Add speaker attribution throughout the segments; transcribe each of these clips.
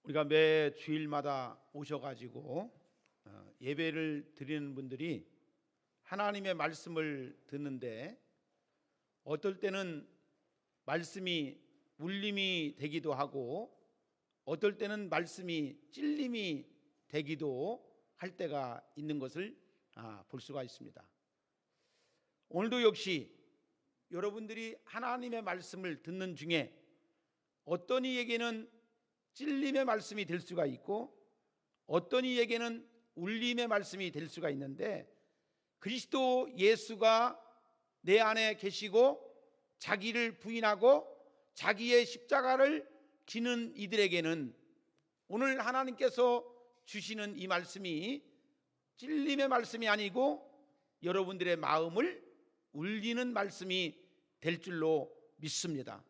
Speaker 1: 우리가 매 주일마다 오셔가지고 예배를 드리는 분들이 하나님의 말씀을 듣는데 어떨 때는 말씀이 울림이 되기도 하고 어떨 때는 말씀이 찔림이 되기도 할 때가 있는 것을 볼 수가 있습니다. 오늘도 역시 여러분들이 하나님의 말씀을 듣는 중에 어떤 이에게는 찔림의 말씀이 될 수가 있고 어떤 이에게는 울림의 말씀이 될 수가 있는데, 그리스도 예수가 내 안에 계시고 자기를 부인하고 자기의 십자가를 지는 이들에게는 오늘 하나님께서 주시는 이 말씀이 찔림의 말씀이 아니고 여러분들의 마음을 울리는 말씀이 될 줄로 믿습니다.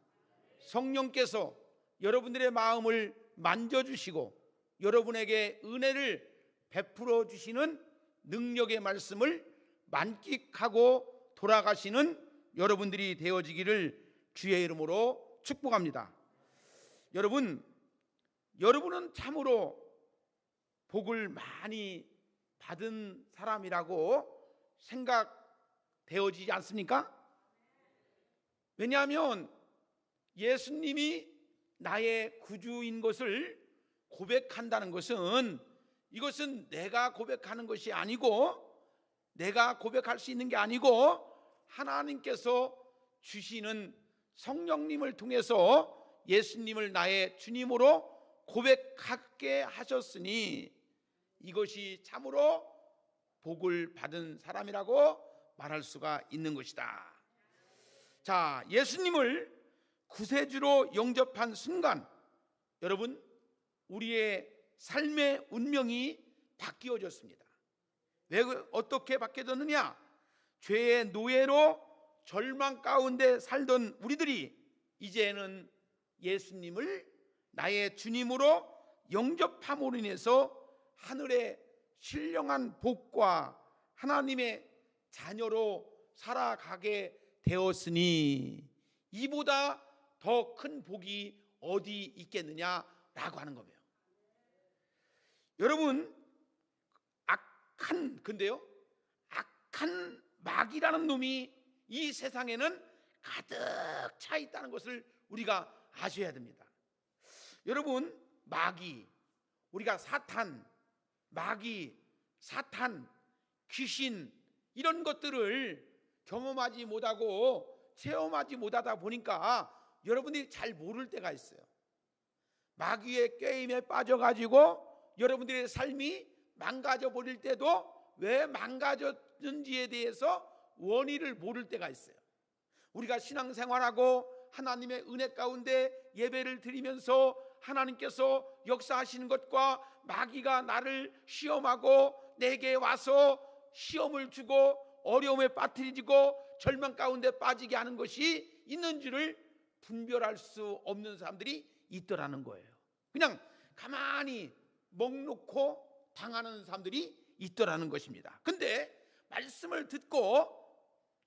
Speaker 1: 성령께서 여러분들의 마음을 만져주시고 여러분에게 은혜를 베풀어 주시는 능력의 말씀을 만끽하고 돌아가시는 여러분들이 되어지기를 주의 이름으로 축복합니다. 여러분은 참으로 복을 많이 받은 사람이라고 생각되어지지 않습니까? 왜냐하면 예수님이 나의 구주인 것을 고백한다는 것은, 이것은 내가 고백하는 것이 아니고 내가 고백할 수 있는 게 아니고 하나님께서 주시는 성령님을 통해서 예수님을 나의 주님으로 고백하게 하셨으니 이것이 참으로 복을 받은 사람이라고 말할 수가 있는 것이다. 자, 예수님을 구세주로 영접한 순간 여러분, 우리의 삶의 운명이 바뀌어졌습니다. 왜 어떻게 바뀌어졌느냐? 죄의 노예로 절망 가운데 살던 우리들이 이제는 예수님을 나의 주님으로 영접함으로 인해서 하늘의 신령한 복과 하나님의 자녀로 살아가게 되었으니 이보다 더 큰 복이 어디 있겠느냐라고 하는 거예요. 여러분, 악한 마귀라는 놈이 이 세상에는 가득 차 있다는 것을 우리가 아셔야 됩니다. 여러분, 마귀, 우리가 마귀, 사탄, 귀신 이런 것들을 경험하지 못하고 체험하지 못하다 보니까 여러분들이 잘 모를 때가 있어요. 마귀의 게임에 빠져가지고 여러분들의 삶이 망가져 버릴 때도 왜 망가졌는지에 대해서 원인을 모를 때가 있어요. 우리가 신앙생활하고 하나님의 은혜 가운데 예배를 드리면서 하나님께서 역사하시는 것과 마귀가 나를 시험하고 내게 와서 시험을 주고 어려움에 빠뜨리고 절망 가운데 빠지게 하는 것이 있는 줄을 분별할 수 없는 사람들이 있더라는 거예요. 그냥 가만히 먹놓고 당하는 사람들이 있더라는 것입니다. 근데 말씀을 듣고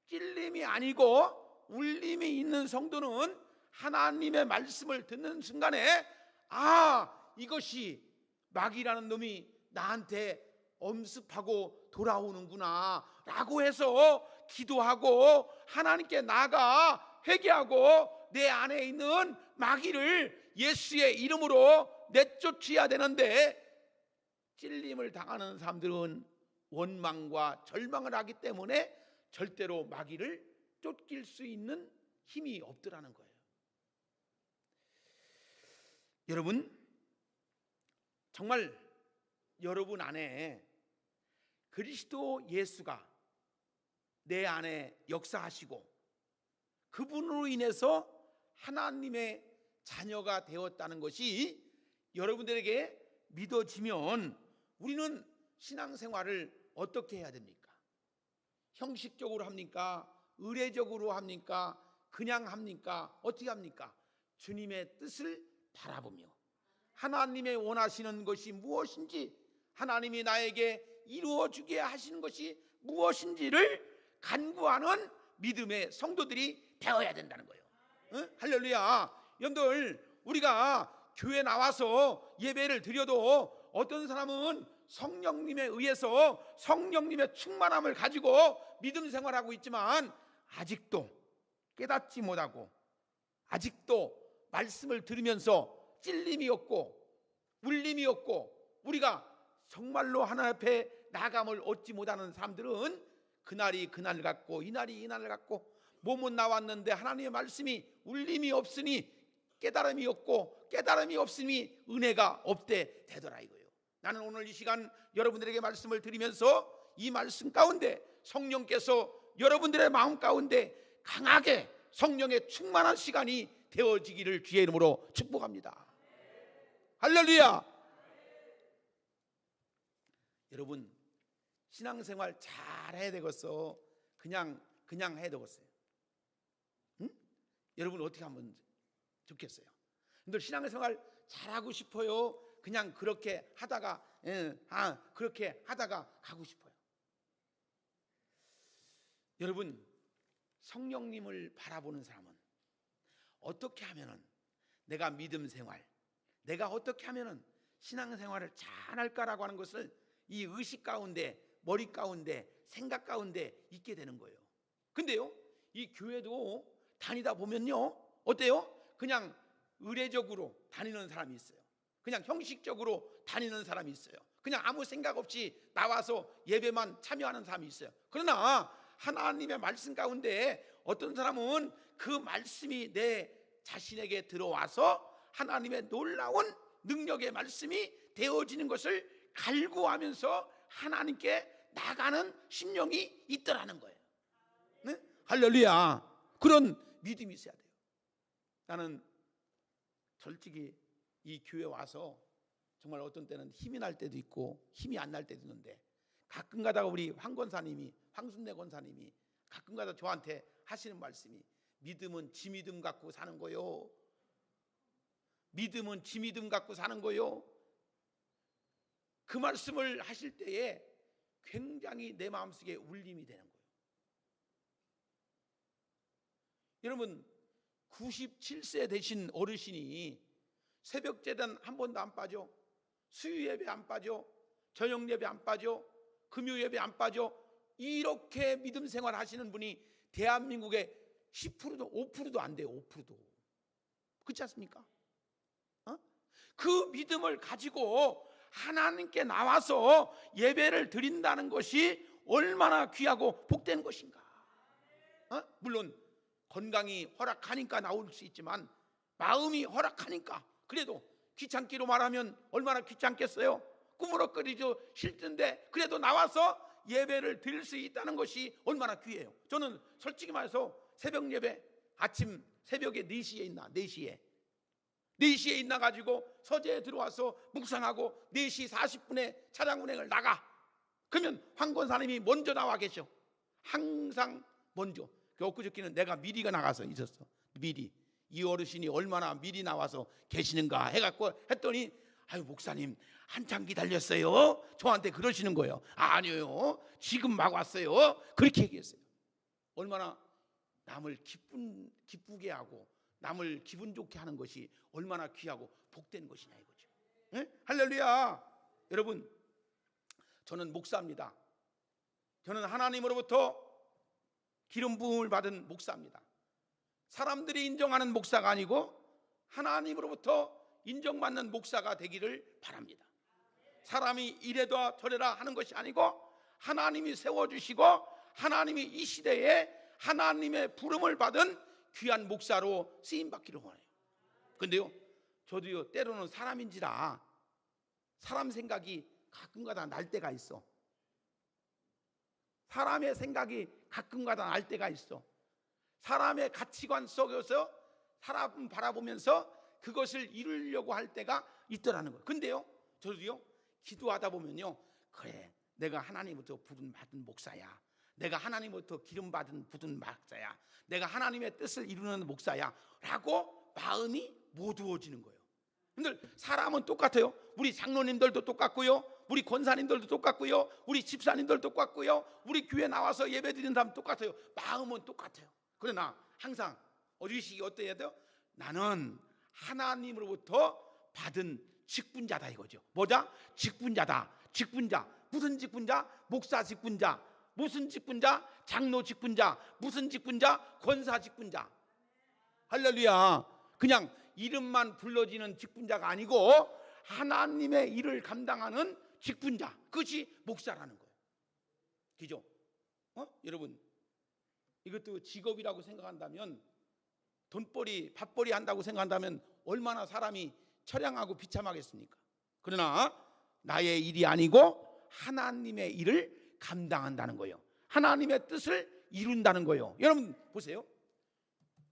Speaker 1: 찔림이 아니고 울림이 있는 성도는 하나님의 말씀을 듣는 순간에 이것이 마귀라는 놈이 나한테 엄습하고 돌아오는구나 라고 해서 기도하고 하나님께 나아가 회개하고 내 안에 있는 마귀를 예수의 이름으로 내쫓아야 되는데, 찔림을 당하는 사람들은 원망과 절망을 하기 때문에 절대로 마귀를 쫓길 수 있는 힘이 없더라는 거예요. 여러분, 정말 여러분 안에 그리스도 예수가 내 안에 역사하시고 그분으로 인해서 하나님의 자녀가 되었다는 것이 여러분들에게 믿어지면 우리는 신앙생활을 어떻게 해야 됩니까? 형식적으로 합니까? 의례적으로 합니까? 그냥 합니까? 어떻게 합니까? 주님의 뜻을 바라보며 하나님의 원하시는 것이 무엇인지, 하나님이 나에게 이루어주게 하시는 것이 무엇인지를 간구하는 믿음의 성도들이 되어야 된다는 거예요. 할렐루야. 여러분들, 우리가 교회 나와서 예배를 드려도 어떤 사람은 성령님에 의해서 성령님의 충만함을 가지고 믿음 생활하고 있지만 아직도 깨닫지 못하고 아직도 말씀을 들으면서 찔림이 없고 울림이 없고 우리가 정말로 하나님 앞에 나감을 얻지 못하는 사람들은 그날이 그날 같고 이날이 이날 같고 몸은 나왔는데 하나님의 말씀이 울림이 없으니 깨달음이 없고 깨달음이 없으니 은혜가 없대 되더라 이거예요. 나는 오늘 이 시간 여러분들에게 말씀을 드리면서 이 말씀 가운데 성령께서 여러분들의 마음 가운데 강하게 성령의 충만한 시간이 되어지기를 주의 이름으로 축복합니다. 할렐루야. 여러분 신앙생활 잘 해야 되겠어? 그냥 해야 되겠어요? 응? 여러분 어떻게 하면 좋겠어요? 근데 신앙생활 잘하고 싶어요? 그냥 그렇게 하다가 그렇게 하다가 가고 싶어요? 여러분 성령님을 바라보는 사람은 어떻게 하면은 내가 믿음 생활, 내가 어떻게 하면은 신앙생활을 잘할까라고 하는 것을 이 의식 가운데, 머리 가운데, 생각 가운데 있게 되는 거예요. 근데요, 이 교회도 다니다 보면요, 어때요? 그냥 의례적으로 다니는 사람이 있어요. 그냥 형식적으로 다니는 사람이 있어요. 그냥 아무 생각 없이 나와서 예배만 참여하는 사람이 있어요. 그러나 하나님의 말씀 가운데 어떤 사람은 그 말씀이 내 자신에게 들어와서 하나님의 놀라운 능력의 말씀이 되어지는 것을 갈구하면서 하나님께 나가는 심령이 있더라는 거예요. 네? 할렐루야. 그런 믿음이 있어야 돼요. 나는 솔직히 이 교회 와서 정말 어떤 때는 힘이 날 때도 있고 힘이 안 날 때도 있는데 가끔 가다가 우리 황 권사님이, 황순례 권사님이 가끔 가다 저한테 하시는 말씀이 믿음은 지 믿음 갖고 사는 거요. 믿음은 지 믿음 갖고 사는 거요. 그 말씀을 하실 때에 굉장히 내 마음속에 울림이 되는 거예요. 여러분 97세 되신 어르신이 새벽 제단 한 번도 안 빠져, 수요 예배 안 빠져, 저녁 예배 안 빠져, 금요 예배 안 빠져, 이렇게 믿음 생활 하시는 분이 대한민국에 10%도 5%도 안 돼요. 5%도. 그렇지 않습니까? 그 믿음을 가지고 하나님께 나와서 예배를 드린다는 것이 얼마나 귀하고 복된 것인가. 물론 건강이 허락하니까 나올 수 있지만 마음이 허락하니까 그래도 귀찮기로 말하면 얼마나 귀찮겠어요. 꾸물럭거리죠. 싫던데 그래도 나와서 예배를 드릴 수 있다는 것이 얼마나 귀해요. 저는 솔직히 말해서 새벽 예배 아침 새벽에 4시에 있나 4시에 있나 가지고 서재에 들어와서 묵상하고 4시 40분에 차량 운행을 나가. 그러면 황 권사님이 먼저 나와 계셔. 항상 먼저. 엊그저께는 내가 미리가 나가서 있었어. 미리. 이 어르신이 얼마나 미리 나와서 계시는가 해갖고 했더니 아유 목사님 한참 기다렸어요. 저한테 그러시는 거예요. 아니요 지금 막 왔어요. 그렇게 얘기했어요. 얼마나 남을 기쁘게 하고 남을 기분 좋게 하는 것이 얼마나 귀하고 복된 것이냐 이거죠. 네? 할렐루야. 여러분 저는 목사입니다. 저는 하나님으로부터 기름 부음을 받은 목사입니다. 사람들이 인정하는 목사가 아니고 하나님으로부터 인정받는 목사가 되기를 바랍니다. 사람이 이래라 저래라 하는 것이 아니고 하나님이 세워주시고 하나님이 이 시대에 하나님의 부름을 받은 귀한 목사로 쓰임받기를 원해요. 근데요 저도요 때로는 사람인지라 사람 생각이 가끔가다 날 때가 있어. 사람의 생각이 가끔가다 날 때가 있어. 사람의 가치관 속에서 사람 바라보면서 그것을 이루려고 할 때가 있더라는 거예요. 근데요 저도요 기도하다 보면요 그래 내가 하나님부터 부름 받은 목사야. 내가 하나님부터 기름 받은 부른 목사야. 내가 하나님의 뜻을 이루는 목사야 라고 마음이 모두어지는 거예요. 근데 사람은 똑같아요. 우리 장로님들도 똑같고요, 우리 권사님들도 똑같고요, 우리 집사님들도 똑같고요, 우리 교회 나와서 예배 드리는 사람 똑같아요. 마음은 똑같아요. 그러나 항상 의식이 어때야 돼요? 나는 하나님으로부터 받은 직분자다 이거죠. 뭐다? 직분자다. 직분자. 무슨 직분자? 목사 직분자. 무슨 직분자? 장로 직분자. 무슨 직분자? 권사 직분자. 할렐루야. 그냥 이름만 불러지는 직분자가 아니고 하나님의 일을 감당하는 직분자. 그것이 목사라는 거예요. 그죠? 여러분, 이것도 직업이라고 생각한다면, 돈벌이 밥벌이 한다고 생각한다면 얼마나 사람이 처량하고 비참하겠습니까? 그러나 나의 일이 아니고 하나님의 일을 감당한다는 거예요. 하나님의 뜻을 이룬다는 거예요. 여러분 보세요.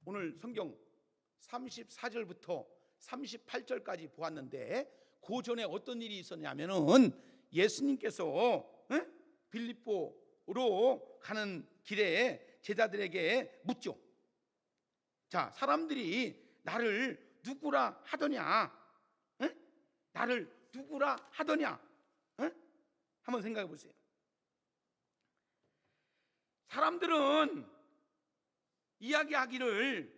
Speaker 1: 오늘 성경 34절부터 38절까지 보았는데, 그 전에 어떤 일이 있었냐면은 예수님께서 빌립보로 가는 길에 제자들에게 묻죠. 자, 사람들이 나를 누구라 하더냐? 나를 누구라 하더냐? 한번 생각해 보세요. 사람들은 이야기하기를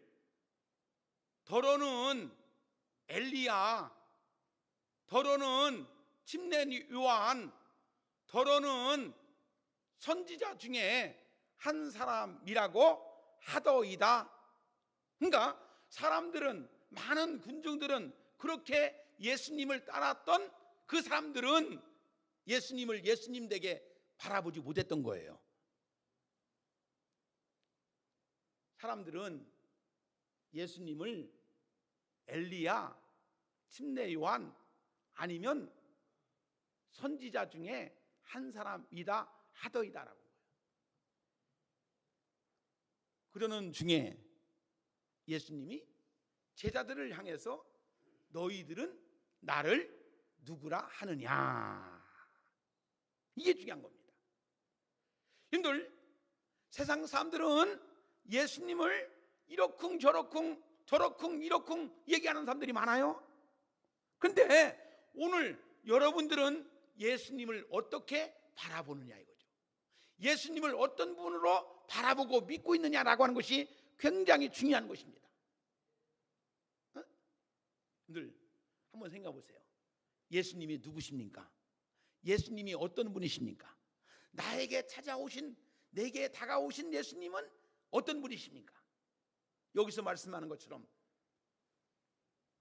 Speaker 1: 더러는 엘리야, 더러는 침례 요한, 더러는 선지자 중에 한 사람이라고 하더이다. 그러니까 사람들은, 많은 군중들은, 그렇게 예수님을 따랐던 그 사람들은 예수님을 예수님 되게 바라보지 못했던 거예요. 사람들은 예수님을 엘리야, 침례 요한, 아니면 선지자 중에 한 사람이다 하더이다라고 거예요. 그러는 중에 예수님이 제자들을 향해서 너희들은 나를 누구라 하느냐, 이게 중요한 겁니다. 여러분들, 세상 사람들은 예수님을 이러쿵 저러쿵 저러쿵 이러쿵 얘기하는 사람들이 많아요. 근데 오늘 여러분들은 예수님을 어떻게 바라보느냐 이거죠. 예수님을 어떤 분으로 바라보고 믿고 있느냐라고 하는 것이 굉장히 중요한 것입니다. 늘 한번 생각해 보세요. 예수님이 누구십니까? 예수님이 어떤 분이십니까? 나에게 찾아오신, 내게 다가오신 예수님은 어떤 분이십니까? 여기서 말씀하는 것처럼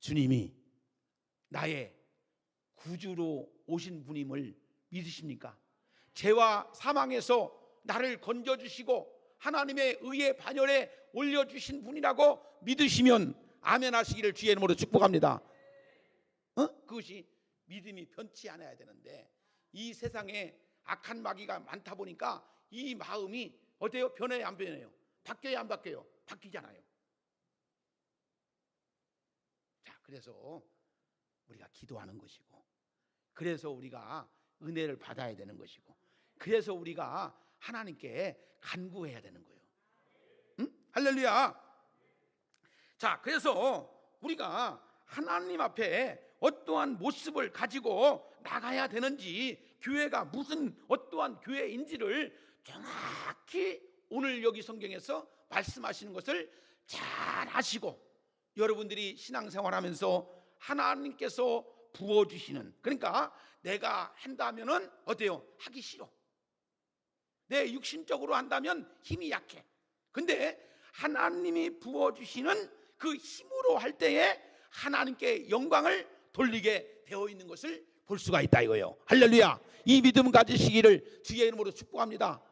Speaker 1: 주님이 나의 구주로 오신 분임을 믿으십니까? 죄와 사망에서 나를 건져주시고 하나님의 의의 반열에 올려주신 분이라고 믿으시면 아멘 하시기를 주의 이름으로 축복합니다. 그것이 믿음이 변치 않아야 되는데, 이 세상에 악한 마귀가 많다 보니까 이 마음이 어때요? 변해요, 안 변해요? 바뀌어요, 안 바뀌어요? 바뀌잖아요. 자, 그래서 우리가 기도하는 것이고, 그래서 우리가 은혜를 받아야 되는 것이고, 그래서 우리가 하나님께 간구해야 되는 거예요. 할렐루야. 자, 그래서 우리가 하나님 앞에 어떠한 모습을 가지고 나가야 되는지, 교회가 무슨 어떠한 교회인지를 정확히 오늘 여기 성경에서 말씀하시는 것을 잘 아시고, 여러분들이 신앙생활하면서 하나님께서 부어주시는, 그러니까 내가 한다면은 어때요? 하기 싫어. 내 육신적으로 한다면 힘이 약해. 근데 하나님이 부어주시는 그 힘으로 할 때에 하나님께 영광을 돌리게 되어 있는 것을 볼 수가 있다 이거예요. 할렐루야. 이 믿음 가지시기를 주의 이름으로 축복합니다.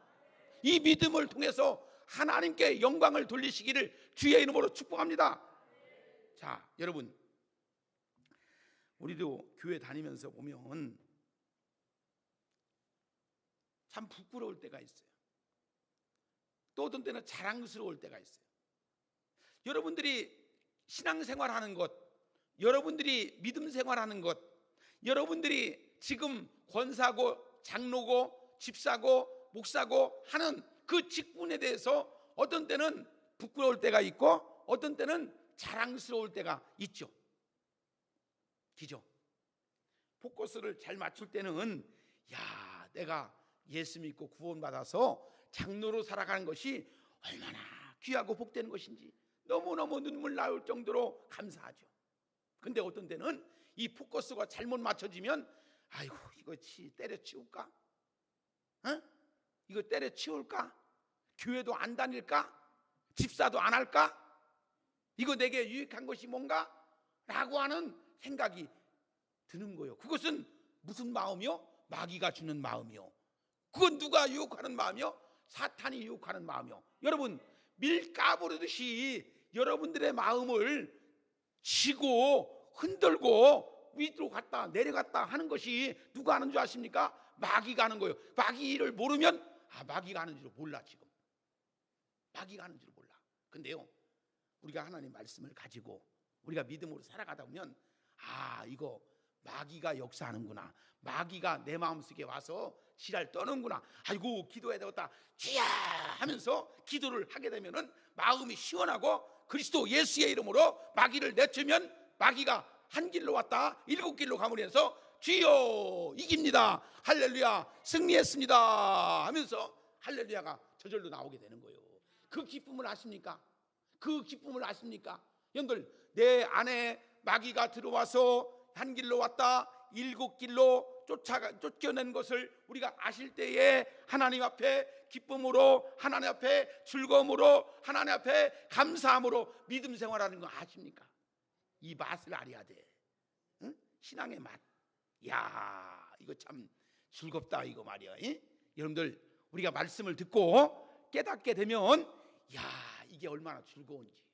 Speaker 1: 이 믿음을 통해서 하나님께 영광을 돌리시기를 주의 이름으로 축복합니다. 자, 여러분, 우리도 교회 다니면서 보면 참 부끄러울 때가 있어요. 또 어떤 때는 자랑스러울 때가 있어요. 여러분들이 신앙생활하는 것, 여러분들이 믿음 생활하는 것, 여러분들이 지금 권사고 장로고 집사고 목사고 하는 그 직분에 대해서 어떤 때는 부끄러울 때가 있고 어떤 때는 자랑스러울 때가 있죠. 그죠? 포커스를 잘 맞출 때는, 야, 내가 예수 믿고 구원받아서 장로로 살아가는 것이 얼마나 귀하고 복되는 것인지 너무너무 눈물 나올 정도로 감사하죠. 근데 어떤 때는, 이 포커스가 잘못 맞춰지면 아이고 이거 때려치울까? 이거 때려치울까? 교회도 안 다닐까? 집사도 안 할까? 이거 내게 유익한 것이 뭔가? 라고 하는 생각이 드는 거예요. 그것은 무슨 마음이요? 마귀가 주는 마음이요. 그건 누가 유혹하는 마음이요? 사탄이 유혹하는 마음이요. 여러분, 밀가부르듯이 여러분들의 마음을 치고 흔들고 위로 갔다 내려갔다 하는 것이 누가 하는 줄 아십니까? 마귀가 하는 거예요. 마귀를 모르면 마귀가 하는 줄 몰라. 지금 마귀가 하는 줄 몰라. 근데요, 우리가 하나님 말씀을 가지고 우리가 믿음으로 살아가다 보면 이거 마귀가 역사하는구나. 마귀가 내 마음속에 와서 지랄 떠는구나. 아이고 기도해야 되겠다. 주야 하면서 기도를 하게 되면은 마음이 시원하고 그리스도 예수의 이름으로 마귀를 내치면 마귀가 한 길로 왔다 7길로 가물면서 주여 이깁니다. 할렐루야 승리했습니다 하면서 할렐루야가 저절로 나오게 되는 거예요. 그 기쁨을 아십니까? 그 기쁨을 아십니까? 여러분들, 내 안에 마귀가 들어와서 한 길로 왔다 7길로 쫓겨낸 것을 우리가 아실 때에 하나님 앞에 기쁨으로, 하나님 앞에 즐거움으로, 하나님 앞에 감사함으로 믿음 생활하는 거 아십니까? 이 맛을 알아야 돼. 응? 신앙의 맛. 야, 이거 참 즐겁다 이거 말이야. 응? 여러분들, 우리가 말씀을 듣고 깨닫게 되면 야, 이게 얼마나 즐거운지.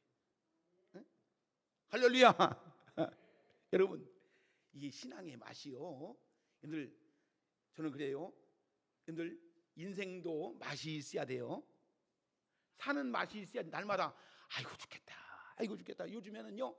Speaker 1: 응? 할렐루야. 여러분, 이게 신앙의 맛이요. 여러분들, 저는 그래요. 여러분들, 인생도 맛이 있어야 돼요. 사는 맛이 있어야 돼. 날마다 아이고 죽겠다, 아이고 죽겠다. 요즘에는요,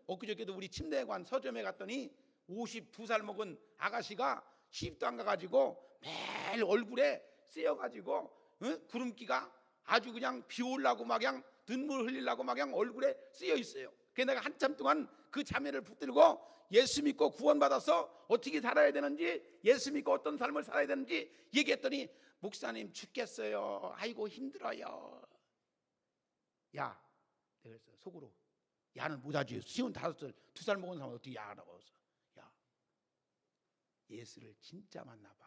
Speaker 1: 엊그저께도 우리 침대관 서점에 갔더니 52살 먹은 아가씨가 시집도 안 가가지고 매일 얼굴에 쓰여가지고 구름기가 아주 그냥 비 올라고 막 그냥 눈물 흘리려고 막 그냥 얼굴에 쓰여 있어요. 그래서 내가 한참 동안 그 자매를 붙들고 예수 믿고 구원받아서 어떻게 살아야 되는지, 예수 믿고 어떤 삶을 살아야 되는지 얘기했더니 목사님 죽겠어요. 아이고 힘들어요. 야, 내가 그랬어 속으로. 야는 못하지. 55살 2살 먹은 사람은 어떻게 야라고 해서. 야, 예수를 진짜 만나봐.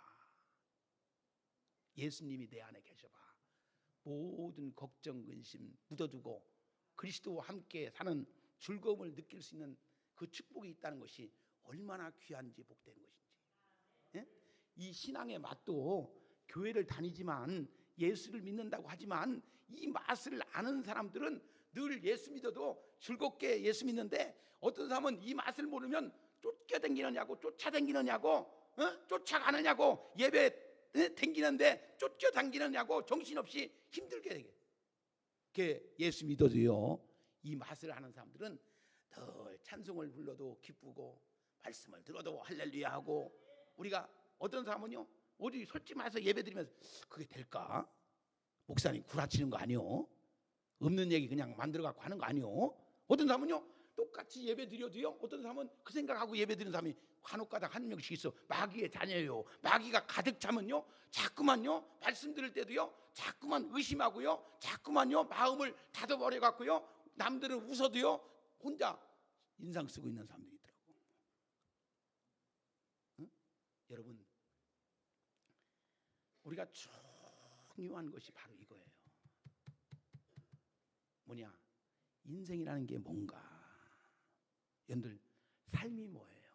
Speaker 1: 예수님이 내 안에 계셔봐. 모든 걱정 근심 묻어두고 그리스도와 함께 사는 즐거움을 느낄 수 있는 그 축복이 있다는 것이 얼마나 귀한지 복된 것인지. 예? 이 신앙의 맛도 교회를 다니지만 예수를 믿는다고 하지만 이 맛을 아는 사람들은 늘 예수 믿어도 즐겁게 예수 믿는데, 어떤 사람은 이 맛을 모르면 쫓겨다니느냐고 쫓아다니느냐고 쫓아가느냐고 예배 댕기는데 쫓겨다니느냐고 정신없이 힘들게 되게. 예수 믿어도요, 이 맛을 아는 사람들은 늘 찬송을 불러도 기쁘고 말씀을 들어도 할렐루야 하고. 우리가 어떤 사람은요, 어디 솔직히 말해서 예배 드리면서 그게 될까? 목사님 구라치는 거 아니요? 없는 얘기 그냥 만들어 갖고 하는 거 아니요? 어떤 사람은요, 똑같이 예배 드려도요, 어떤 사람은 그 생각하고 예배 드리는 사람이 간혹가다 한 명씩 있어. 마귀의 자녀예요. 마귀가 가득 차면요, 자꾸만요 말씀 들을 때도요 자꾸만 의심하고요, 자꾸만요 마음을 닫아버려 갖고요, 남들은 웃어도요 혼자 인상 쓰고 있는 사람들이 있더라고. 응? 여러분, 우리가 중요한 것이 바로 이거예요. 뭐냐? 인생이라는 게 뭔가? 여러분들, 삶이 뭐예요?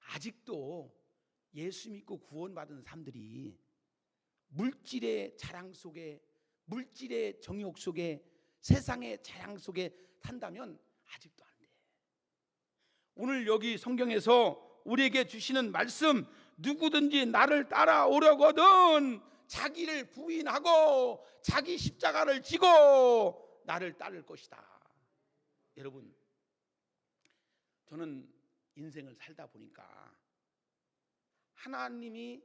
Speaker 1: 아직도 예수 믿고 구원받은 사람들이 물질의 자랑 속에, 물질의 정욕 속에, 세상의 자랑 속에 산다면 아직도 안 돼. 오늘 여기 성경에서 우리에게 주시는 말씀, 누구든지 나를 따라오려거든 자기를 부인하고 자기 십자가를 지고 나를 따를 것이다. 여러분, 저는 인생을 살다 보니까 하나님이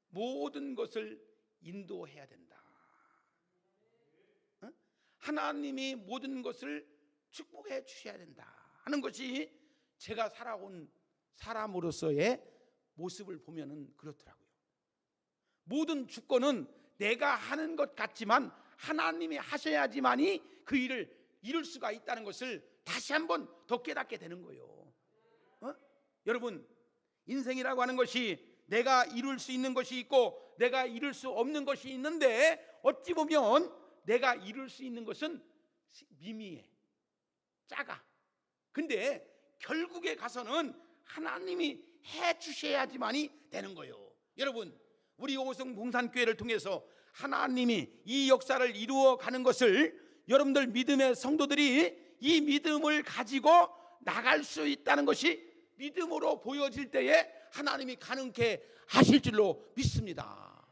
Speaker 1: 모든 것을 인도해야 된다. 하나님이 모든 것을 축복해 주셔야 된다 하는 것이 제가 살아온 사람으로서의 모습을 보면은 그렇더라고요. 모든 주권은 내가 하는 것 같지만 하나님이 하셔야지만이 그 일을 이룰 수가 있다는 것을 다시 한번 더 깨닫게 되는 거예요. 여러분, 인생이라고 하는 것이 내가 이룰 수 있는 것이 있고 내가 이룰 수 없는 것이 있는데, 어찌 보면 내가 이룰 수 있는 것은 미미해, 작아. 근데 결국에 가서는 하나님이 해 주셔야지만이 되는 거예요. 여러분, 우리 오성 봉산교회를 통해서 하나님이 이 역사를 이루어 가는 것을 여러분들 믿음의 성도들이 이 믿음을 가지고 나갈 수 있다는 것이 믿음으로 보여질 때에 하나님이 가능케 하실 줄로 믿습니다.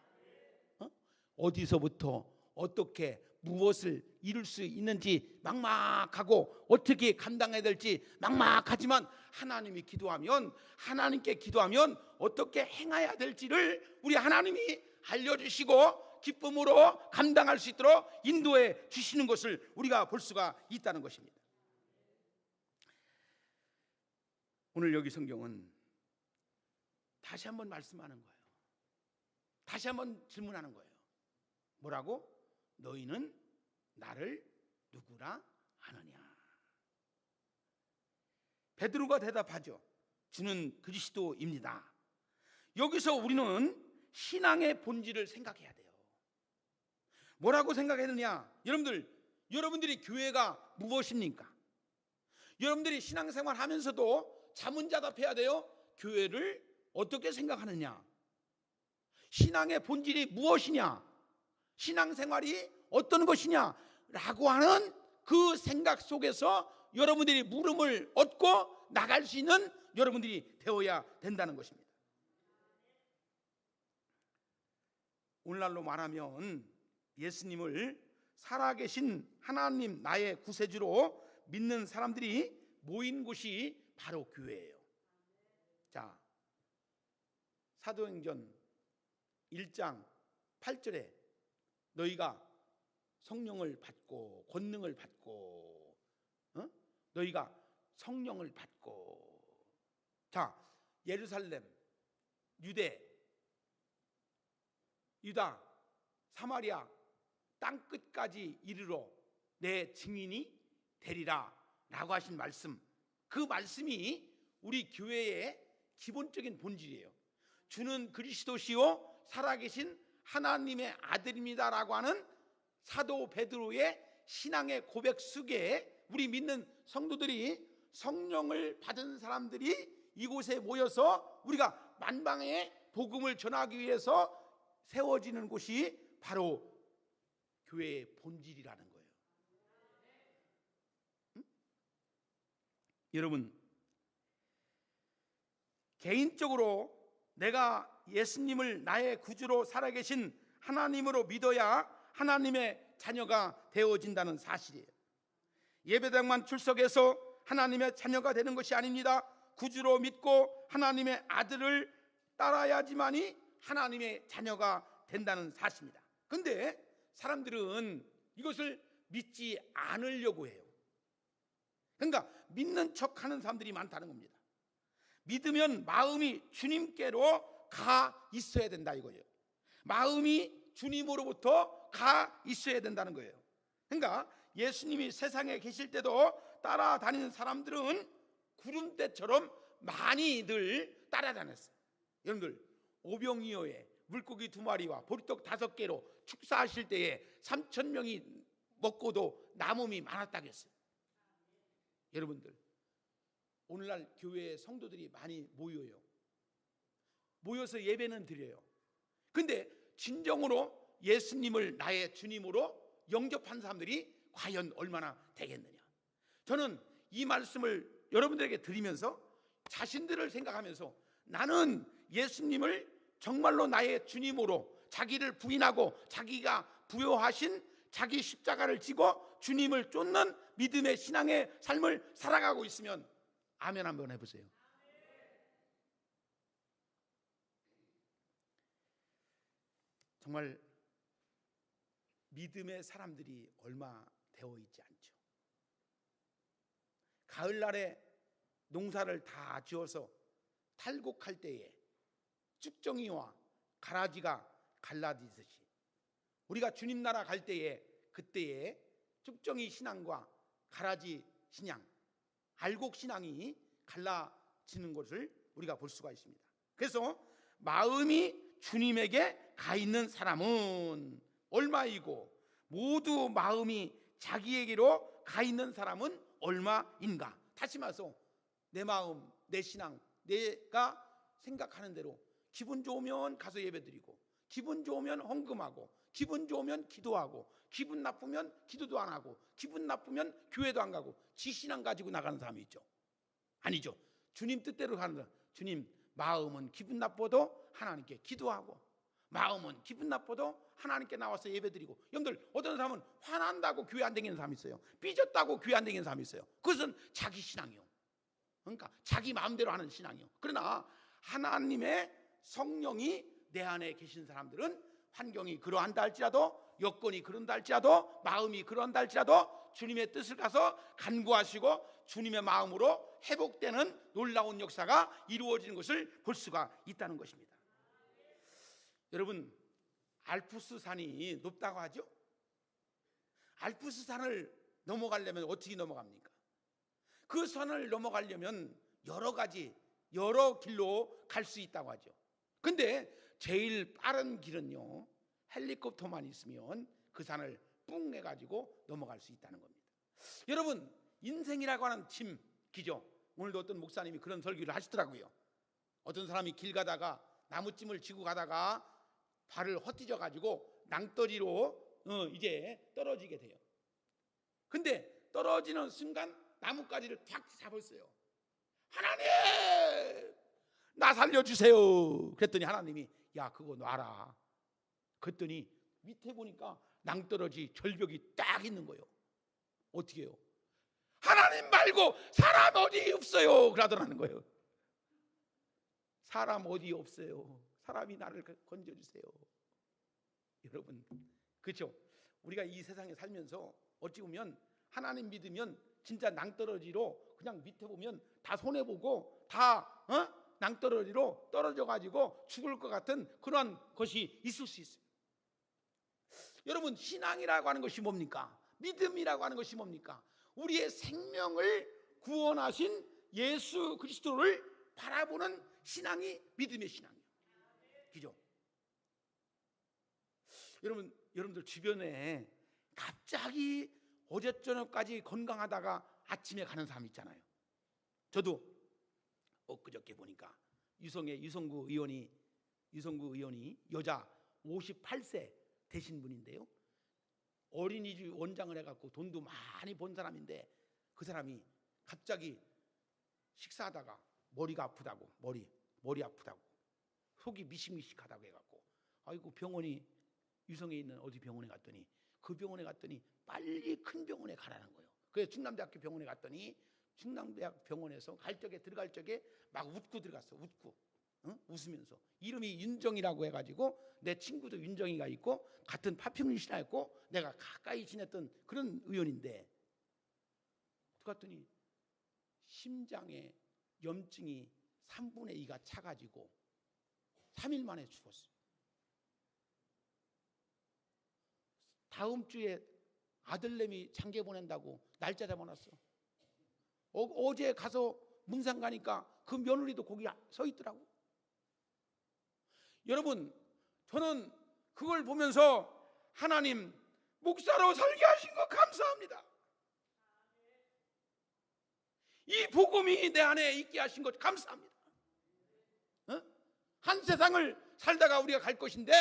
Speaker 1: 어디서부터 어떻게 무엇을 이룰 수 있는지 막막하고 어떻게 감당해야 될지 막막하지만 하나님께 기도하면 어떻게 행해야 될지를 우리 하나님이 알려주시고 기쁨으로 감당할 수 있도록 인도해 주시는 것을 우리가 볼 수가 있다는 것입니다. 오늘 여기 성경은 다시 한번 말씀하는 거예요. 다시 한번 질문하는 거예요. 뭐라고? 너희는 나를 누구라 하느냐? 베드로가 대답하죠. 주는 그리스도입니다. 여기서 우리는 신앙의 본질을 생각해야 돼요. 뭐라고 생각해야 되느냐? 여러분들이 교회가 무엇입니까? 여러분들이 신앙생활 하면서도 자문자답해야 돼요. 교회를 어떻게 생각하느냐? 신앙의 본질이 무엇이냐? 신앙생활이 어떤 것이냐? 라고 하는 그 생각 속에서 여러분들이 물음을 얻고 나갈 수 있는 여러분들이 되어야 된다는 것입니다. 오늘날로 말하면 예수님을 살아계신 하나님 나의 구세주로 믿는 사람들이 모인 곳이 바로 교회예요. 자, 사도행전 1장 8절에 너희가 성령을 받고 권능을 받고 너희가 성령을 받고, 자, 예루살렘, 유대, 유다, 사마리아 땅끝까지 이르러 내 증인이 되리라 라고 하신 말씀, 그 말씀이 우리 교회의 기본적인 본질이에요. 주는 그리스도시요 살아계신 하나님의 아들입니다 라고 하는 사도 베드로의 신앙의 고백 속에 우리 믿는 성도들이, 성령을 받은 사람들이 이곳에 모여서 우리가 만방의 복음을 전하기 위해서 세워지는 곳이 바로 교회의 본질이라는 거예요. 여러분, 개인적으로 내가 예수님을 나의 구주로 살아계신 하나님으로 믿어야 하나님의 자녀가 되어진다는 사실이에요. 예배당만 출석해서 하나님의 자녀가 되는 것이 아닙니다. 구주로 믿고 하나님의 아들을 따라야지만이 하나님의 자녀가 된다는 사실입니다. 그런데 사람들은 이것을 믿지 않으려고 해요. 그러니까 믿는 척하는 사람들이 많다는 겁니다. 믿으면 마음이 주님께로 가 있어야 된다 이거예요. 마음이 주님으로부터 가 있어야 된다는 거예요. 그러니까 예수님이 세상에 계실 때도 따라다니는 사람들은 구름대처럼 많이들 따라다녔어요. 여러분들, 오병이어에 물고기 2마리와 보리떡 5개로 축사하실 때에 3,000명이 먹고도 남음이 많았다고 했어요. 여러분들, 오늘날 교회에 성도들이 많이 모여서 예배는 드려요. 근데 진정으로 예수님을 나의 주님으로 영접한 사람들이 과연 얼마나 되겠느냐? 저는 이 말씀을 여러분들에게 드리면서 자신들을 생각하면서 나는 예수님을 정말로 나의 주님으로 자기를 부인하고 자기가 부여하신 자기 십자가를 지고 주님을 쫓는 믿음의 신앙의 삶을 살아가고 있으면 아멘 한번 해보세요. 정말 믿음의 사람들이 얼마 되어 있지 않죠. 가을날에 농사를 다 지어서 탈곡할 때에 쭉정이와 가라지가 갈라지듯이 우리가 주님 나라 갈 때에 그때에 쭉정이 신앙과 가라지 신앙, 알곡 신앙이 갈라지는 것을 우리가 볼 수가 있습니다. 그래서 마음이 주님에게 가 있는 사람은 얼마이고 모두 마음이 자기에게로 가 있는 사람은 얼마인가? 다시 말해서 내 마음, 내 신앙, 내가 생각하는 대로 기분 좋으면 가서 예배드리고, 기분 좋으면 헌금하고, 기분 좋으면 기도하고, 기분 나쁘면 기도도 안 하고, 기분 나쁘면 교회도 안 가고, 지 신앙 가지고 나가는 사람이 있죠. 아니죠. 주님 뜻대로 가는 사람. 주님, 마음은 기분 나빠도 하나님께 기도하고, 마음은 기분 나빠도 하나님께 나와서 예배드리고. 여러분들, 어떤 사람은 화난다고 교회 안 다니는 사람이 있어요. 삐졌다고 교회 안 다니는 사람이 있어요. 그것은 자기 신앙이요. 그러니까 자기 마음대로 하는 신앙이요. 그러나 하나님의 성령이 내 안에 계신 사람들은 환경이 그러한다 할지라도, 여건이 그런다 할지라도, 마음이 그런다 할지라도 주님의 뜻을 가서 간구하시고 주님의 마음으로 회복되는 놀라운 역사가 이루어지는 것을 볼 수가 있다는 것입니다. 여러분, 알프스 산이 높다고 하죠? 알프스 산을 넘어가려면 어떻게 넘어갑니까? 그 산을 넘어가려면 여러 길로 갈 수 있다고 하죠. 근데 제일 빠른 길은요, 헬리콥터만 있으면 그 산을 뿡 해가지고 넘어갈 수 있다는 겁니다. 여러분, 인생이라고 하는 짐기죠. 오늘도 어떤 목사님이 그런 설교를 하시더라고요. 어떤 사람이 길 가다가 나무찜을 지고 가다가 발을 헛디뎌 가지고 낭떠러지로 이제 떨어지게 돼요. 근데 떨어지는 순간 나뭇가지를 탁 잡았어요. 하나님, 나 살려주세요. 그랬더니 하나님이 야, 그거 놔라. 그랬더니 밑에 보니까 낭떠러지 절벽이 딱 있는 거예요. 어떻게 해요? 하나님 말고 사람 어디 없어요. 그러더라는 거예요. 사람 어디 없어요. 사람이 나를 건져주세요. 여러분, 그렇죠? 우리가 이 세상에 살면서 어찌 보면 하나님 믿으면 진짜 낭떠러지로 그냥 밑에 보면 다 손해보고 다 낭떠러지로 떨어져 가지고 죽을 것 같은 그런 것이 있을 수 있어요. 여러분, 신앙이라고 하는 것이 뭡니까? 믿음이라고 하는 것이 뭡니까? 우리의 생명을 구원하신 예수 그리스도를 바라보는 신앙이 믿음의 신앙이에요. 그죠? 여러분들 주변에 갑자기 어제 저녁까지 건강하다가 아침에 가는 사람 있잖아요. 저도 엊그저께 보니까 유성구 의원이 여자 58세 되신 분인데요. 어린이집 원장을 해갖고 돈도 많이 번 사람인데 그 사람이 갑자기 식사하다가 머리가 아프다고, 머리 아프다고, 속이 미식미식하다고 해갖고, 아이고, 병원이 유성에 있는 어디 병원에 갔더니, 그 병원에 갔더니 빨리 큰 병원에 가라는 거예요. 그래서 충남대학교 병원에 갔더니 충남대학 병원에서 들어갈 적에 막 웃고 들어갔어. 웃으면서 이름이 윤정이라고 해가지고 내 친구도 윤정이가 있고 같은 파평리 신하였고 내가 가까이 지냈던 그런 의원인데, 들어갔더니 심장에 염증이 3분의 2가 차가지고 3일 만에 죽었어. 다음 주에 아들내미 장계 보낸다고 날짜 잡아놨어. 어제 가서 문상 가니까 그 며느리도 거기 서 있더라고. 여러분, 저는 그걸 보면서 하나님, 목사로 설계하신 거 감사합니다. 이 복음이 내 안에 있게 하신 것 감사합니다. 한 세상을 살다가 우리가 갈 것인데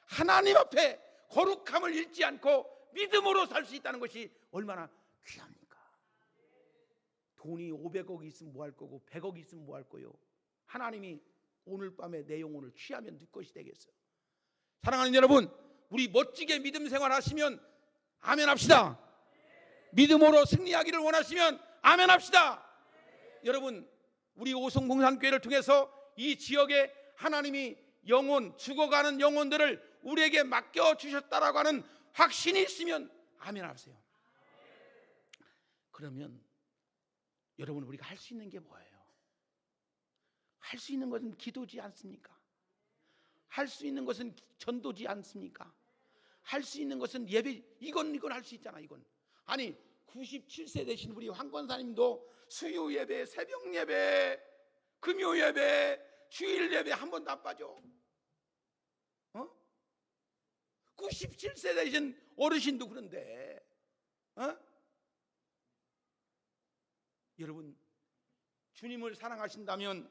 Speaker 1: 하나님 앞에 거룩함을 잃지 않고 믿음으로 살 수 있다는 것이 얼마나 귀합니까? 돈이 500억이 있으면 뭐 할 거고 100억이 있으면 뭐 할 거요? 하나님이 오늘 밤에 내 영혼을 취하면 네 것이 되겠어요. 사랑하는 여러분, 우리 멋지게 믿음 생활하시면 아멘 합시다. 믿음으로 승리하기를 원하시면 아멘 합시다. 여러분, 우리 오송공산교회를 통해서 이 지역에 하나님이 죽어가는 영혼들을 우리에게 맡겨주셨다라고 하는 확신이 있으면 아멘 하세요. 그러면 여러분, 우리가 할 수 있는 게 뭐예요? 할 수 있는 것은 기도지 않습니까? 할 수 있는 것은 전도지 않습니까? 할 수 있는 것은 예배, 이건 할 수 있잖아. 이건 아니, 97세 되신 우리 황 권사님도 수요 예배, 새벽 예배, 금요 예배, 주일 예배 한 번도 안 빠져. 97세 되신 어르신도 그런데 여러분, 주님을 사랑하신다면,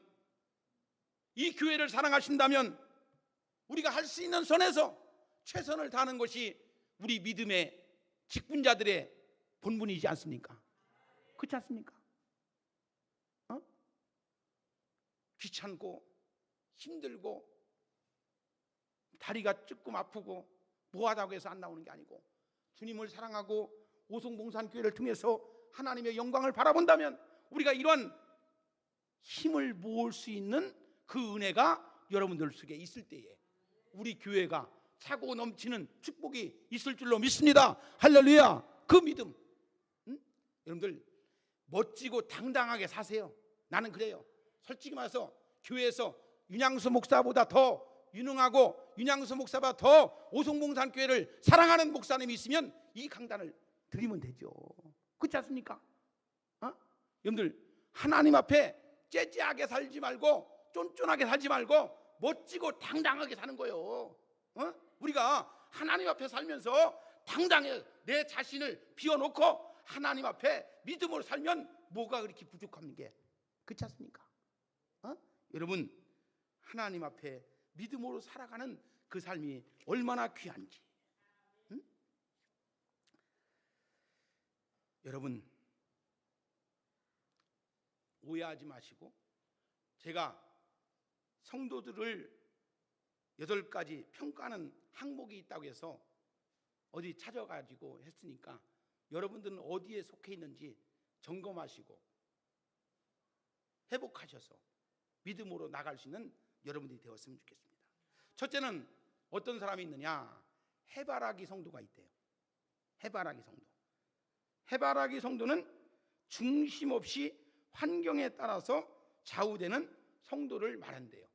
Speaker 1: 이 교회를 사랑하신다면 우리가 할 수 있는 선에서 최선을 다하는 것이 우리 믿음의 직분자들의 본분이지 않습니까? 그렇지 않습니까? 귀찮고 힘들고 다리가 조금 아프고 뭐하다고 해서 안 나오는 게 아니고, 주님을 사랑하고 오송봉산교회를 통해서 하나님의 영광을 바라본다면 우리가 이런 힘을 모을 수 있는 그 은혜가 여러분들 속에 있을 때에 우리 교회가 차고 넘치는 축복이 있을 줄로 믿습니다. 할렐루야. 그 믿음, 여러분들 멋지고 당당하게 사세요. 나는 그래요. 솔직히 말해서 교회에서 윤양수 목사보다 더 유능하고 윤양수 목사보다 더 오송봉산교회를 사랑하는 목사님이 있으면 이 강단을 드리면 되죠. 그렇지 않습니까? 여러분들 하나님 앞에 째째하게 살지 말고 쫀쫀하게 살지 말고 멋지고 당당하게 사는 거예요. 우리가 하나님 앞에 살면서 당당해 내 자신을 비워놓고 하나님 앞에 믿음으로 살면 뭐가 그렇게 부족한 게, 그렇지 않습니까? 여러분, 하나님 앞에 믿음으로 살아가는 그 삶이 얼마나 귀한지. 여러분, 오해하지 마시고, 제가 성도들을 8가지 평가하는 항목이 있다고 해서 어디 찾아가지고 했으니까 여러분들은 어디에 속해 있는지 점검하시고 회복하셔서 믿음으로 나갈 수 있는 여러분들이 되었으면 좋겠습니다. 첫째는 어떤 사람이 있느냐? 해바라기 성도가 있대요. 해바라기 성도. 해바라기 성도는 중심 없이 환경에 따라서 좌우되는 성도를 말한대요.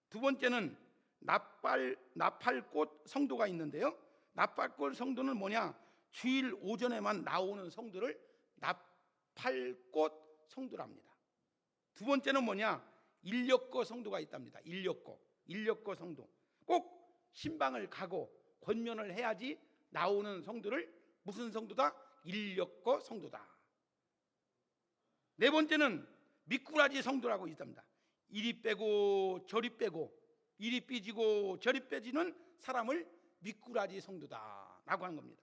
Speaker 1: 두 번째는 나팔꽃 성도가 있는데요. 나팔꽃 성도는 뭐냐? 주일 오전에만 나오는 성도를 나팔꽃 성도랍니다. 두 번째는 뭐냐? 인력거 성도가 있답니다. 인력거 성도. 꼭 신방을 가고 권면을 해야지 나오는 성도를 무슨 성도다? 인력거 성도다. 네 번째는 미꾸라지 성도라고 있답니다. 이리 빼고 저리 빼고 이리 삐지고 저리 빼지는 사람을 미꾸라지 성도다라고 하는 겁니다.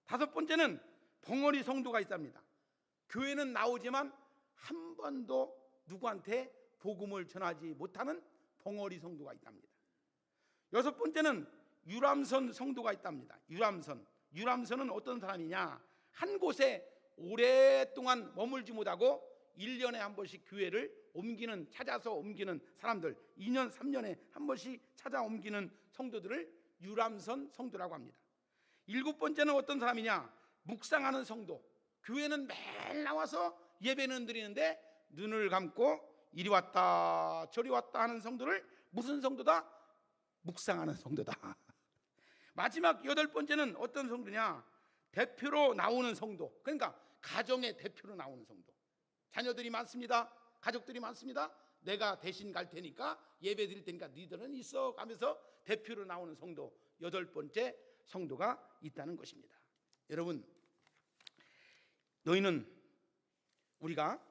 Speaker 1: 다섯 번째는 벙어리 성도가 있답니다. 교회는 나오지만 한 번도 누구한테 복음을 전하지 못하는 벙어리 성도가 있답니다. 여섯 번째는 유람선 성도가 있답니다. 유람선은 어떤 사람이냐? 한 곳에 오랫동안 머물지 못하고 1년에 한 번씩 교회를 찾아서 옮기는 사람들, 2년 3년에 한 번씩 찾아 옮기는 성도들을 유람선 성도라고 합니다. 일곱 번째는 어떤 사람이냐? 묵상하는 성도. 교회는 매일 나와서 예배는 드리는데 눈을 감고 이리 왔다 저리 왔다 하는 성도를 무슨 성도다? 묵상하는 성도다. 마지막 여덟 번째는 어떤 성도냐? 대표로 나오는 성도. 그러니까 가정의 대표로 나오는 성도. 자녀들이 많습니다. 가족들이 많습니다. 내가 대신 갈 테니까 예배 드릴 테니까 너희들은 있어 가면서 대표로 나오는 성도, 여덟 번째 성도가 있다는 것입니다. 여러분, 너희는, 우리가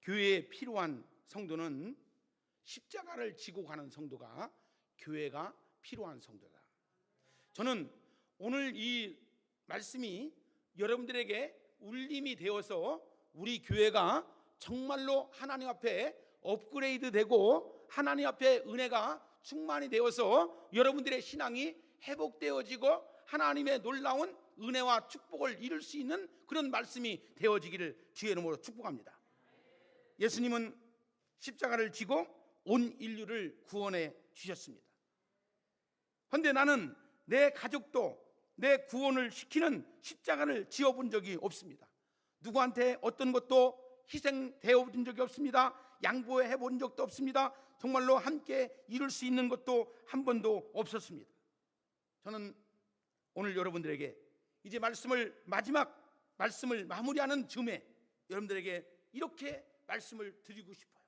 Speaker 1: 교회에 필요한 성도는 십자가를 지고 가는 성도가 교회가 필요한 성도다. 저는 오늘 이 말씀이 여러분들에게 울림이 되어서 우리 교회가 정말로 하나님 앞에 업그레이드 되고 하나님 앞에 은혜가 충만이 되어서 여러분들의 신앙이 회복되어지고 하나님의 놀라운 은혜와 축복을 이룰 수 있는 그런 말씀이 되어지기를 주의 이름으로 축복합니다. 예수님은 십자가를 지고 온 인류를 구원해 주셨습니다. 그런데 나는 내 가족도 내 구원을 시키는 십자가를 지어본 적이 없습니다. 누구한테 어떤 것도 희생되어 본 적이 없습니다. 양보해 본 적도 없습니다. 정말로 함께 이룰 수 있는 것도 한 번도 없었습니다. 저는 오늘 여러분들에게 이제 마지막 말씀을 마무리하는 즈음에 여러분들에게 이렇게 말씀을 드리고 싶어요.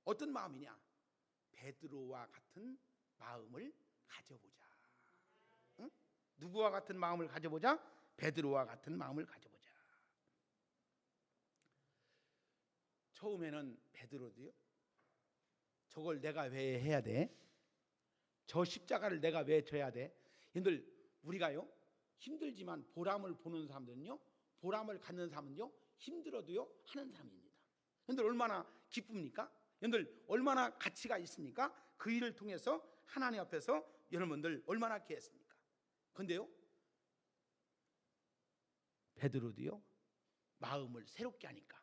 Speaker 1: 어떤 마음이냐? 베드로와 같은 마음을 가져보자. 응? 누구와 같은 마음을 가져보자? 베드로와 같은 마음을 가져보자. 처음에는 베드로도요, 저걸 내가 왜 해야 돼? 저 십자가를 내가 왜 져야 돼? 여러분들, 우리가요 힘들지만 보람을 보는 사람들은요, 보람을 갖는 사람은요 힘들어도요 하는 사람입니다. 여러분들 얼마나 기쁩니까? 여러분들 얼마나 가치가 있습니까? 그 일을 통해서 하나님 앞에서 여러분들 얼마나 귀했습니까? 그런데요, 베드로도요 마음을 새롭게 하니까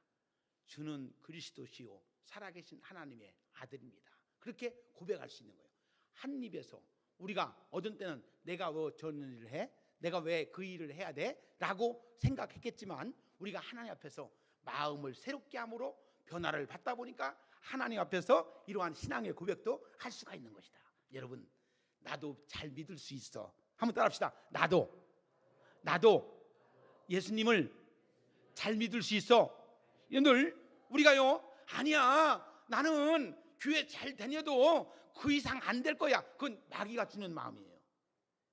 Speaker 1: 주는 그리스도시요 살아계신 하나님의 아들입니다, 그렇게 고백할 수 있는 거예요. 한 입에서 우리가 어떤 때는 내가 왜 저런 일을 해? 내가 왜 그 일을 해야 돼? 라고 생각했겠지만 우리가 하나님 앞에서 마음을 새롭게 함으로 변화를 받다 보니까 하나님 앞에서 이러한 신앙의 고백도 할 수가 있는 것이다. 여러분, 나도 잘 믿을 수 있어. 한번 따라합시다. 나도 예수님을 잘 믿을 수 있어. 여러분들, 우리가요 아니야, 나는 교회 잘 다녀도 그 이상 안 될 거야, 그건 마귀가 주는 마음이에요.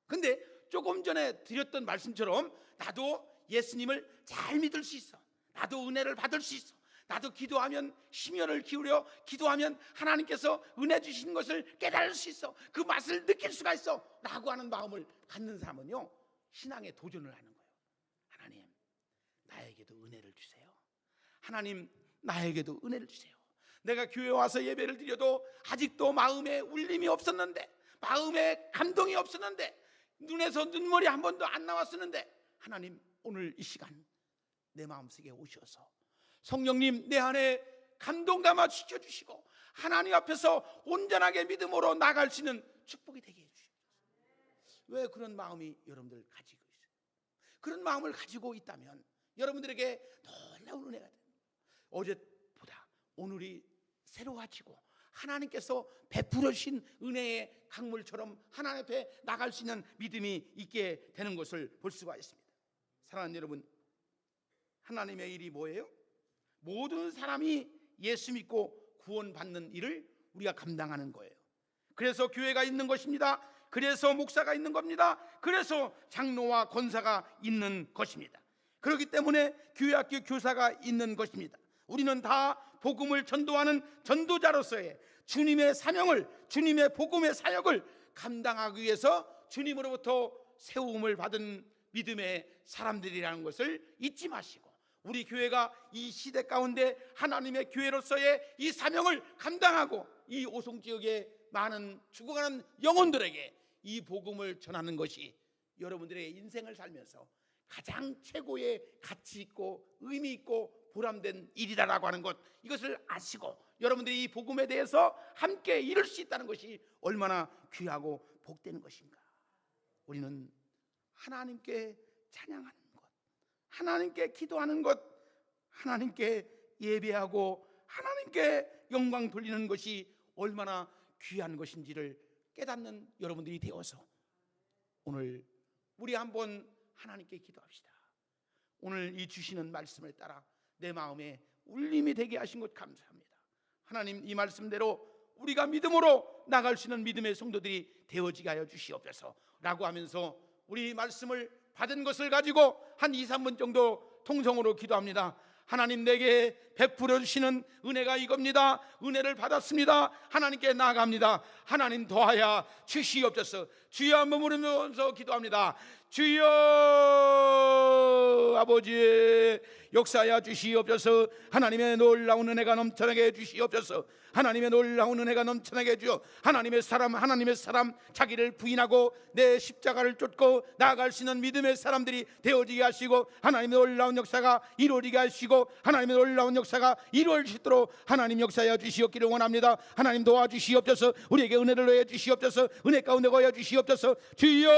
Speaker 1: 근데 조금 전에 드렸던 말씀처럼 나도 예수님을 잘 믿을 수 있어, 나도 은혜를 받을 수 있어, 나도 기도하면 심혈을 기울여 기도하면 하나님께서 은혜 주신 것을 깨달을 수 있어, 그 맛을 느낄 수가 있어 라고 하는 마음을 갖는 사람은요 신앙에 도전을 하는 거예요. 하나님, 나에게도 은혜를 주세요. 하나님, 나에게도 은혜를 주세요. 내가 교회 와서 예배를 드려도 아직도 마음에 울림이 없었는데, 마음에 감동이 없었는데, 눈에서 눈물이 한 번도 안 나왔었는데, 하나님 오늘 이 시간 내 마음속에 오셔서 성령님 내 안에 감동 담아 지켜주시고 하나님 앞에서 온전하게 믿음으로 나갈 수 있는 축복이 되게 해주시옵소서. 왜 그런 마음이 여러분들 가지고 있어요? 그런 마음을 가지고 있다면 여러분들에게 놀라운 은혜가 됩니다. 어제보다 오늘이 새로워지고 하나님께서 베풀어 주신 은혜의 강물처럼 하나님 앞에 나갈 수 있는 믿음이 있게 되는 것을 볼 수가 있습니다. 사랑하는 여러분, 하나님의 일이 뭐예요? 모든 사람이 예수 믿고 구원받는 일을 우리가 감당하는 거예요. 그래서 교회가 있는 것입니다. 그래서 목사가 있는 겁니다. 그래서 장로와 권사가 있는 것입니다. 그렇기 때문에 교회학교 교사가 있는 것입니다. 우리는 다 복음을 전도하는 전도자로서의 주님의 사명을, 주님의 복음의 사역을 감당하기 위해서 주님으로부터 세움을 받은 믿음의 사람들이라는 것을 잊지 마시고, 우리 교회가 이 시대 가운데 하나님의 교회로서의 이 사명을 감당하고 이 오송지역의 많은 죽어가는 영혼들에게 이 복음을 전하는 것이 여러분들의 인생을 살면서 가장 최고의 가치 있고 의미 있고 보람된 일이다라고 하는 것, 이것을 아시고 여러분들이 이 복음에 대해서 함께 이룰 수 있다는 것이 얼마나 귀하고 복되는 것인가. 우리는 하나님께 찬양하는 것, 하나님께 기도하는 것, 하나님께 예배하고 하나님께 영광 돌리는 것이 얼마나 귀한 것인지를 깨닫는 여러분들이 되어서 오늘 우리 한번 하나님께 기도합시다. 오늘 이 주시는 말씀을 따라 내 마음에 울림이 되게 하신 것 감사합니다. 하나님, 이 말씀대로 우리가 믿음으로 나갈 수 있는 믿음의 성도들이 되어지게 하여 주시옵소서 라고 하면서 우리 말씀을 받은 것을 가지고 한 2, 3분 정도 통성으로 기도합니다. 하나님, 내게 베풀어 주시는 은혜가 이겁니다. 은혜를 받았습니다. 하나님께 나아갑니다. 하나님, 더하여 주시옵소서. 주여 한번 부르면서 기도합니다. 주여 아버지, 역사하여 주시옵소서. 하나님의 놀라운 은혜가 넘쳐나게 해 주시옵소서. 하나님의 놀라운 은혜가 넘쳐나게 해주어 하나님의 사람 자기를 부인하고 내 십자가를 쫓고 나아갈 수 있는 믿음의 사람들이 되어지게 하시고, 하나님의 놀라운 역사가 이루어지게 하시고, 하나님의 놀라운 역사가 이루어지도록 하나님 역사하여 주시옵기를 원합니다. 하나님 도와주시옵소서. 우리에게 은혜를 넣어 주시옵소서. 은혜 가운데 거여 주시옵소서. 주여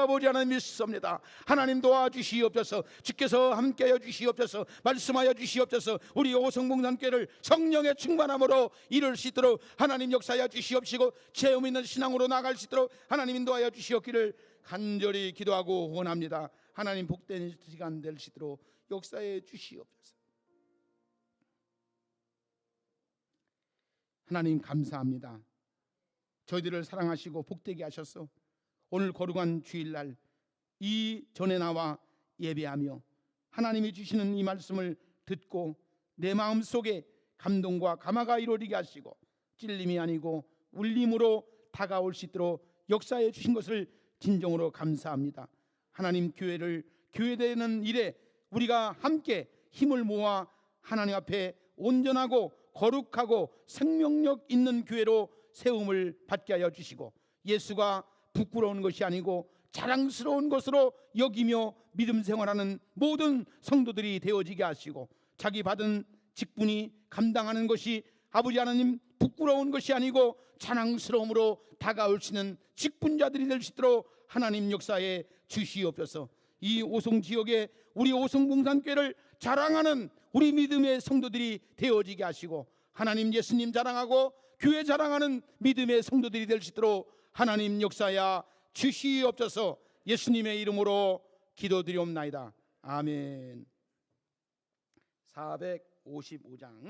Speaker 1: 아버지 하나님 믿습니다. 하나님 도와주시옵소서. 주께서 함께하여 주시옵소서. 말씀하여 주시옵소서. 우리 오성봉단교회를 성령의 충만함으로 이룰 수 있도록 하나님 역사하여 주시옵시고, 체험 있는 신앙으로 나아갈 수 있도록 하나님 인도하여 주시옵기를 간절히 기도하고 원합니다. 하나님 복된 시간 되시도록 역사해 주시옵소서. 하나님 감사합니다. 저희들을 사랑하시고 복되게 하셔서 오늘 거룩한 주일날 이 전에 나와 예배하며 하나님이 주시는 이 말씀을 듣고 내 마음속에 감동과 감화가 이루어지게 하시고 찔림이 아니고 울림으로 다가올 수 있도록 역사해 주신 것을 진정으로 감사합니다. 하나님 교회를 교회되는 일에 우리가 함께 힘을 모아 하나님 앞에 온전하고 거룩하고 생명력 있는 교회로 세움을 받게 하여 주시고 예수가 부끄러운 것이 아니고 자랑스러운 것으로 여기며 믿음 생활하는 모든 성도들이 되어지게 하시고 자기 받은 직분이 감당하는 것이 아버지 하나님 부끄러운 것이 아니고 자랑스러움으로 다가올 수 있는 직분자들이 될 수 있도록 하나님 역사에 주시옵소서. 이 오송 지역에 우리 오송봉산교회를 자랑하는 우리 믿음의 성도들이 되어지게 하시고 하나님 예수님 자랑하고 교회 자랑하는 믿음의 성도들이 될 수 있도록 하나님 역사야 주시옵소서. 예수님의 이름으로 기도드리옵나이다. 아멘. 455장